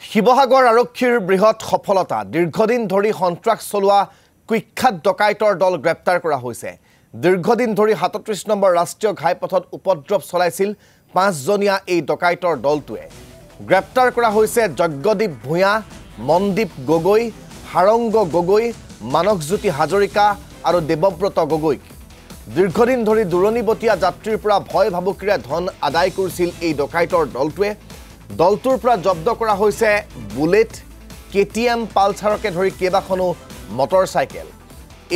শিৱসাগৰ আৰক্ষীৰ বৃহৎ সফলতা দীৰ্ঘদিন ধৰি সন্ত্ৰাস চলোৱা কুখ্যাত ডকাইতৰ দল গ্ৰেপ্তাৰ কৰা হৈছে দীৰ্ঘদিন ধৰি ৩৭ নম্বৰ ৰাষ্ট্ৰীয় ঘাইপথত উপদ্ৰৱ চলাইছিল ৫ জনীয়া এই ডকাইতৰ দলটোৱে গ্ৰেপ্তাৰ কৰা হৈছে যজ্ঞদীপ ভূঞা মনদীপ গগৈ হাৰংগ গগৈ মানসজ্যোতি হাজৰিকা আৰু দেৱব্ৰত গগৈ দীৰ্ঘদিন ধৰি দুৰণীবতীয়া যাত্ৰীৰ পৰা ভয় ভাবুকিৰে ধন আদায় কৰিছিল এই ডকাইতৰ দলটোৱে দলটোৰ পৰা জব্দ কৰা হৈছে বুলেট কেটিএম পালচাৰকে ধৰি কেইবাখনো মটৰচাইকেল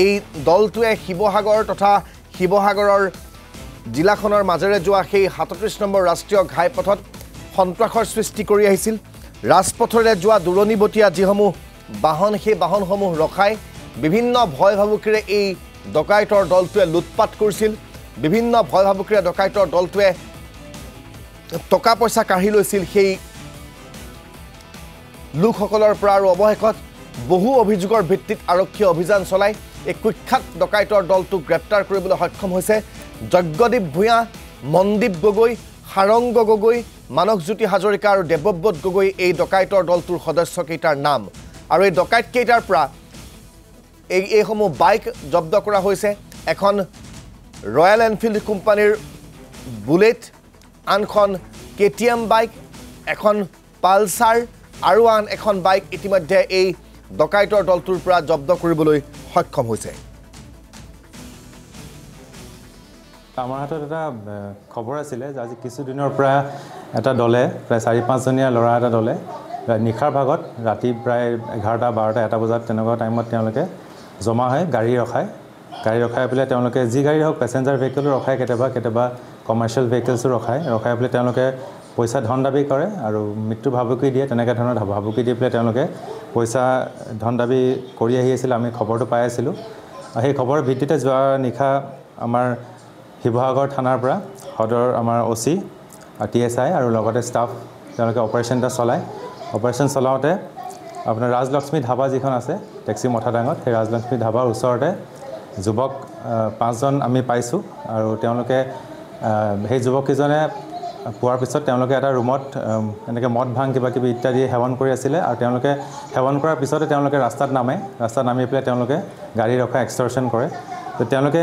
এই দলটোৱে শিৱসাগৰ তথা শিৱসাগৰৰ জিলাখনৰ মাজেৰে যোৱা সেই ৩৭ নম্বৰ ৰাষ্ট্ৰীয় ঘাইপথত সন্ত্ৰাসৰ সৃষ্টি কৰি আহিছিল ৰাজপথৰে যোৱা দুৰণীবতীয়া যিসমূহ বাহন সেই বাহনসমূহ ৰখাই বিভিন্ন ভয় ভাবুকিৰে এই ডকাইতৰ দলটোৱে লুটপাট কৰিছিল বিভিন্ন ভয় ভাবুকিৰে ডকাইতৰ দলটোৱে টকা পইচা কাঢ়ি লৈছিল সেই লোকসকলৰ পৰা আৰু অৱশেষত বহু অভিযোগৰ ভিত্তিত আৰক্ষী অভিযান চলাই এই কুখ্যাত ডকাইতৰ দলটোক গ্ৰেপ্তাৰ কৰিবলৈ সক্ষম হৈছে যজ্ঞদীপ ভূঞা মনদীপ গগৈ হাৰংগ গগৈ মানসজ্যোতি হাজৰিকা আৰু দেৱব্ৰত গগৈ এই ডকাইতৰ দলটোৰ সদস্যকেইটাৰ নাম আৰু এই ডকাইতকেইটাৰ পৰা এইসমূহ বাইক জব্দ কৰা হৈছে এখন ৰয়েল এনফিল্ড কোম্পানীৰ বুলেট আনখন কেটিএম বাইক এখন পালচাৰ আৰু আন এখন বাইক ইতিমধ্যে এই ডকাইতৰ দলটোৰ পৰা জব্দ কৰিবলৈ সক্ষম হৈছে আমাৰ হাতত এটা খবৰ আছিলে যে আজি কিছুদিনৰ পৰা এটা দলে প্ৰায় ৪-৫ জনীয়া ল'ৰা এটা দলে নিশাৰ ভাগত ৰাতি প্ৰায় ১১টা ১২টা ১টা বজাত তেনেকুৱা টাইমত তেওঁলোকে জমা হয় গাড়ী ৰখাই পেলাই তেওঁলোকে যি গাড়ী হওক পেচেঞ্জাৰ ভেহিকেলো ৰখায় কেতিয়াবা কমাৰ্চিয়েল ভেহিকেলছো ৰখাই পেলাই তেওঁলোকে পইচা ধন দাবী কৰে আৰু মৃত্যু ভাবুকি দিয়ে তেনেকৈ ধৰণৰ ভাবুকি দি পেলাই তেওঁলোকে পইচা ধন দাবী কৰি আহি আছিল আমি খবৰটো পাই আছিলোঁ সেই খবৰৰ ভিত্তিতে যোৱা নিশা আমাৰ শিৱসাগৰ থানাৰ পৰা সদৰ আমাৰ OC TSI আৰু লগতে ষ্টাফ তেওঁলোকে অপাৰেশ্যন এটা চলায় অপাৰেশ্যন চলাওঁতে আপোনাৰ ৰাজলক্ষ্মী ধাবা যিখন আছে টেক্সি মথাডাঙত সেই ৰাজলক্ষ্মী ধাবাৰ ওচৰতে যুৱক ৫ জন আমি পাইছোঁ আৰু তেওঁলোকে সেই যুৱককেইজনে পোৱাৰ পিছত তেওঁলোকে এটা ৰুমত এনেকৈ মদ ভাং কিবাকিবি ইত্যাদি সেৱন কৰি আছিলে আৰু তেওঁলোকে সেৱন কৰাৰ পিছতে তেওঁলোকে ৰাস্তাত নামি পেলাই তেওঁলোকে গাড়ী ৰখাই এক্সটৰ্শ্যন কৰে তো তেওঁলোকে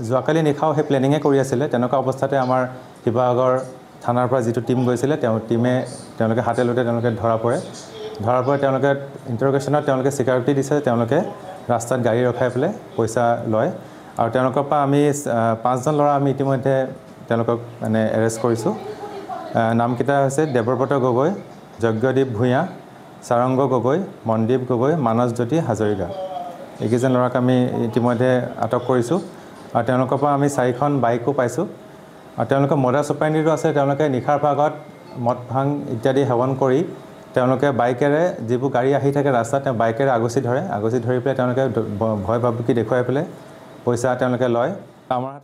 যোৱাকালি নিশাও সেই প্লেনিঙে কৰি আছিলে তেনেকুৱা অৱস্থাতে আমাৰ শিৱসাগৰ থানাৰ পৰা যিটো টীম গৈছিলে তেওঁলোকে হাতে লোতে তেওঁলোকে ধৰা পৰে তেওঁলোকে ইণ্টাৰগেশ্যনত তেওঁলোকে চিকিউৰিটি দিছে তেওঁলোকে ৰাস্তাত গাড়ী ৰখাই পেলাই পইচা লয় আৰু তেওঁলোকৰ পৰা আমি ৫ জন ল'ৰা আমি ইতিমধ্যে তেওঁলোকক মানে এৰেষ্ট কৰিছোঁ নামকেইটা হৈছে দেৱব্ৰত গগৈ যজ্ঞদীপ ভূঞা সাৰংগ গগৈ মনদীপ গগৈ মানসজ্যোতি হাজৰিকা এইকেইজন ল'ৰাক আমি ইতিমধ্যে আটক কৰিছোঁ আৰু তেওঁলোকৰ পৰা আমি 4খন বাইকো পাইছোঁ আৰু তেওঁলোকৰ মডাছ অপাৰেণ্ডিটো আছে তেওঁলোকে নিশাৰ ভাগত মদ ভাং ইত্যাদি সেৱন কৰি তেওঁলোকে বাইকেৰে যিবোৰ গাড়ী আহি থাকে ৰাস্তাত বাইকেৰে আগুচি ধৰি পেলাই তেওঁলোকে ভয় ভাবুকি দেখুৱাই পেলাই পইচা তেওঁলোকে লয় আমাৰ